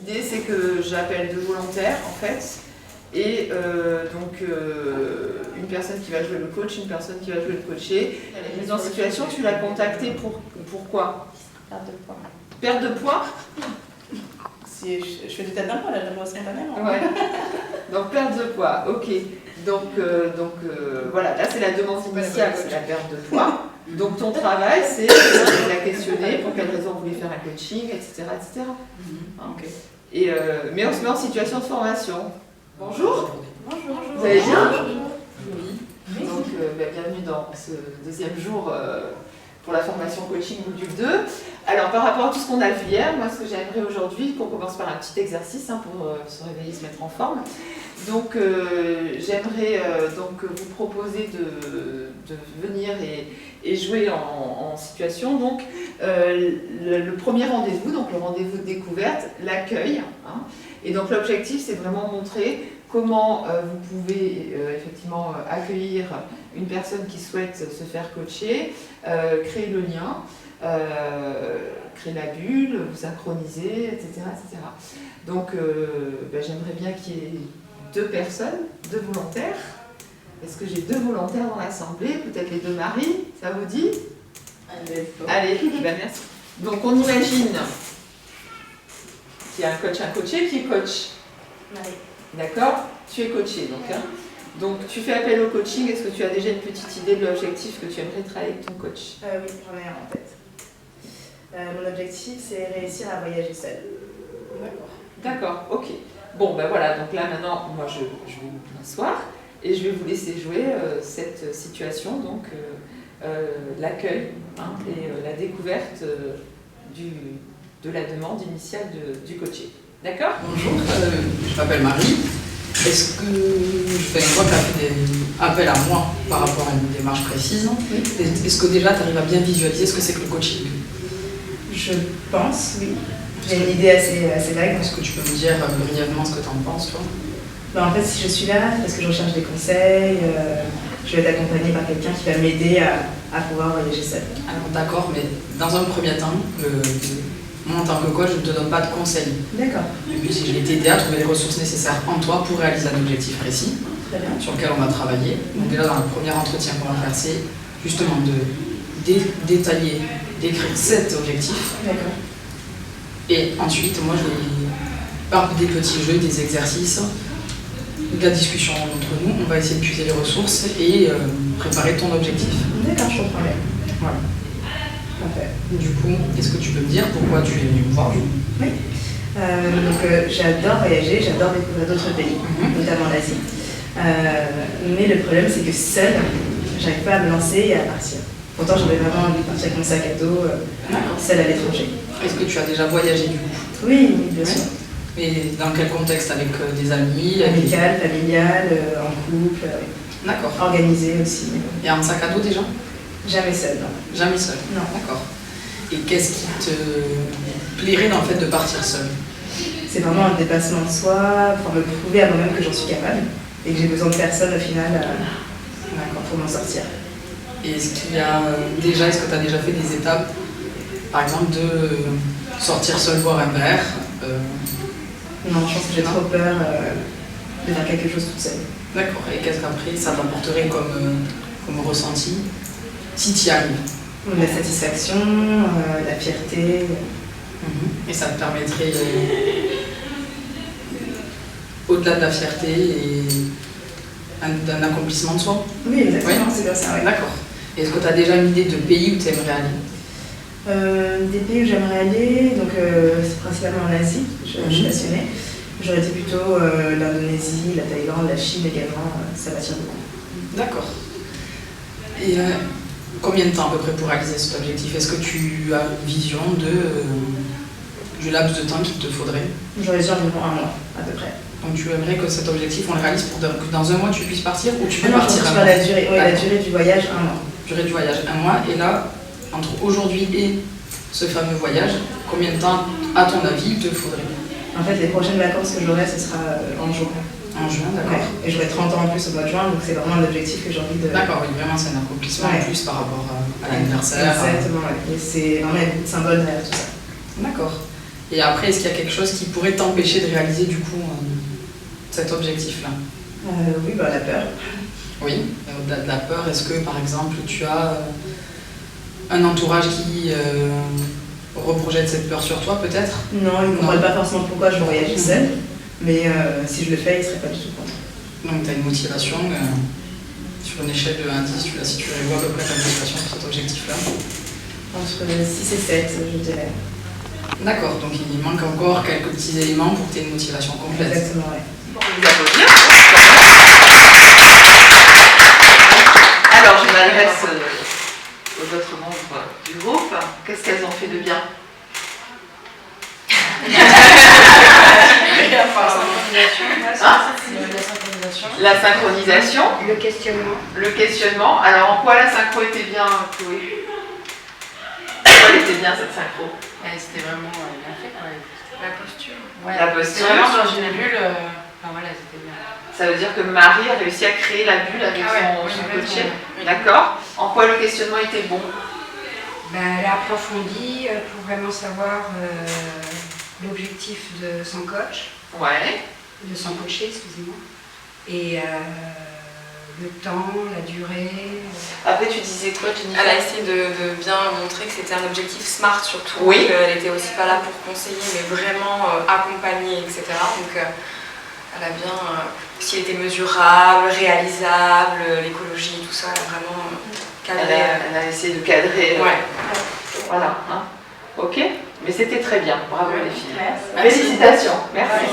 L'idée, c'est que j'appelle 2 volontaires, en fait, et une personne qui va jouer le coach, une personne qui va jouer le coaché. La mise en situation, tu l'as contacté pourquoi? Perte de poids. Perte de poids? Si je fais du tête d'un poids, là, je me spontanément. Ouais. Donc perte de poids, ok. Donc voilà, là c'est la demande initiale, c'est la perte de poids. Donc ton travail, c'est de la questionner, pour quelles raisons vous voulez faire un coaching, etc. etc. Okay. Mais on se met en situation de formation. Bonjour. Bonjour. Vous allez bien? Oui. Donc bienvenue dans ce deuxième jour pour la formation coaching module 2. Alors par rapport à tout ce qu'on a vu hier, moi ce que j'aimerais aujourd'hui, qu'on commence par un petit exercice pour se réveiller, se mettre en forme. Donc j'aimerais vous proposer de venir et jouer en situation. Donc le premier rendez-vous, donc le rendez-vous de découverte, l'accueil. Et donc l'objectif, c'est vraiment montrer comment vous pouvez effectivement accueillir une personne qui souhaite se faire coacher, créer le lien, créer la bulle, vous synchroniser, etc. etc. Donc j'aimerais bien qu'il y ait 2 personnes, 2 volontaires. Est-ce que j'ai 2 volontaires dans l'assemblée? Peut-être les 2 maris, ça vous dit? Allez, merci. Donc on imagine qu'il y a un coach, un coaché. Qui est coach? Marie. D'accord? Tu es coaché donc. Donc tu fais appel au coaching. Est-ce que tu as déjà une petite idée de l'objectif que tu aimerais travailler avec ton coach? Oui, j'en ai un en tête. Mon objectif, c'est réussir à voyager seule. D'accord, ok. Bon, ben voilà, donc là maintenant, moi je vais m'asseoir et je vais vous laisser jouer cette situation, donc l'accueil et la découverte de la demande initiale du coaché. D'accord? Bonjour, je m'appelle Marie. Est-ce que je vois que tu as fait appel à moi par rapport à une démarche précise? Oui. Est-ce que déjà tu arrives à bien visualiser ce que c'est que le coaching? Je pense, oui. J'ai une idée assez vague. Est-ce que tu peux me dire brièvement ce que tu en penses, toi? En fait, si je suis là, parce que je recherche des conseils, je vais être accompagnée par quelqu'un qui va m'aider à pouvoir voyager seule. Alors d'accord, mais dans un premier temps, moi en tant que coach, je ne te donne pas de conseils. D'accord. Le but, c'est que je vais t'aider à trouver les ressources nécessaires en toi pour réaliser un objectif précis, Très bien. sur lequel on va travailler. Donc déjà, dans le premier entretien qu'on va faire, c'est justement de détailler, d'écrire cet objectif. D'accord. Et ensuite, moi, je vais, par des petits jeux, des exercices, de la discussion entre nous, on va essayer de puiser les ressources et préparer ton objectif. D'accord, je comprends bien. Voilà. Parfait. Du coup, est-ce que tu peux me dire pourquoi tu es venu me voir? Oui. J'adore voyager, j'adore découvrir d'autres pays, notamment l'Asie. Mais le problème, c'est que seule, j'arrive pas à me lancer et à partir. Pourtant, j'aurais vraiment envie de partir avec mon sac à dos, seule à l'étranger. Est-ce que tu as déjà voyagé du coup? Oui, bien sûr. Mais dans quel contexte? Avec des amis? Amical, familial, en couple, D'accord. organisé aussi. Et un sac à dos déjà? Jamais seule, non. Jamais seul? Non. D'accord. Et qu'est-ce qui te plairait dans le fait de partir seul? C'est vraiment un dépassement de soi, pour me prouver à moi-même que j'en suis capable et que j'ai besoin de personne au final pour m'en sortir. Et est-ce que tu as déjà fait des étapes, par exemple, de sortir seul boire un verre? Non, je pense que j'ai trop peur de faire quelque chose toute seule. D'accord. Et qu'est-ce qu'après ça t'apporterait comme ressenti si tu y arrives? La satisfaction, la fierté. Et ça te permettrait, au-delà de la fierté, d'un accomplissement de soi? Oui, exactement, Oui. c'est bien ça. Ouais. D'accord. Est-ce que tu as déjà une idée de pays où tu aimerais aller? Des pays où j'aimerais aller, donc c'est principalement en Asie, je suis passionnée. J'aurais été plutôt l'Indonésie, la Thaïlande, la Chine également, ça m'attire beaucoup. D'accord. Et combien de temps à peu près pour réaliser cet objectif? Est-ce que tu as une vision du laps de temps qu'il te faudrait? J'aurais dit environ 1 mois, à peu près. Donc tu aimerais que cet objectif, on le réalise pour que dans 1 mois tu puisses partir, ou tu peux Non, partir je pense la durée, la durée du voyage, 1 mois. Durée du voyage, 1 mois. Et là, entre aujourd'hui et ce fameux voyage, combien de temps, à ton avis, il te faudrait? En fait, les prochaines vacances que j'aurai, ce sera en juin. En juin, d'accord. Ouais. Et j'aurai 30 ans en plus au mois de juin, donc c'est vraiment un objectif que j'ai envie de... D'accord, oui, vraiment c'est un accomplissement en plus par rapport à l'anniversaire. Exactement, ouais. Et c'est vraiment un symbole derrière tout ça. D'accord. Et après, est-ce qu'il y a quelque chose qui pourrait t'empêcher de réaliser du coup cet objectif-là? Oui, bah, la peur. Oui, au-delà de la peur, est-ce que par exemple tu as un entourage qui reprojette cette peur sur toi peut-être? Non, ils ne comprennent pas forcément pourquoi je voyage seule, mais si je le fais, ils ne seraient pas du tout contents. Donc tu as une motivation, sur une échelle de 1 à 10, tu la situerais où à peu près ta motivation pour cet objectif-là? Entre 6 et 7, je dirais. D'accord, donc il manque encore quelques petits éléments pour que tu aies une motivation complète. Exactement, oui. Bon, on vous applaudit. Alors, je m'adresse aux autres membres du groupe. Qu'est-ce qu'elles ont fait de bien? La synchronisation. Le questionnement. Le questionnement. Alors, en quoi la synchro était bien, Chloé? En quoi elle était bien, cette synchro? C'était vraiment bien fait, quoi. La posture. Ouais. La posture. C'était vraiment dans une bulle. Enfin voilà, c'était bien. Ça veut dire que Marie a réussi à créer la bulle avec son coaché. D'accord. En quoi le questionnement était bon? Elle a approfondi pour vraiment savoir l'objectif de son coach, Ouais. de son coaché, excusez-moi, et le temps, la durée. Après, tu disais quoi, Jennifer? Elle a essayé de bien montrer que c'était un objectif smart surtout, Oui. qu'elle était aussi pas là pour conseiller, mais vraiment accompagner, etc. Donc elle a bien, s'il était mesurable, réalisable, l'écologie, tout ça, elle a vraiment cadré. Elle a essayé de cadrer. Ouais. Voilà. Hein. Ok. Mais c'était très bien. Bravo les filles. Merci. Félicitations. Merci.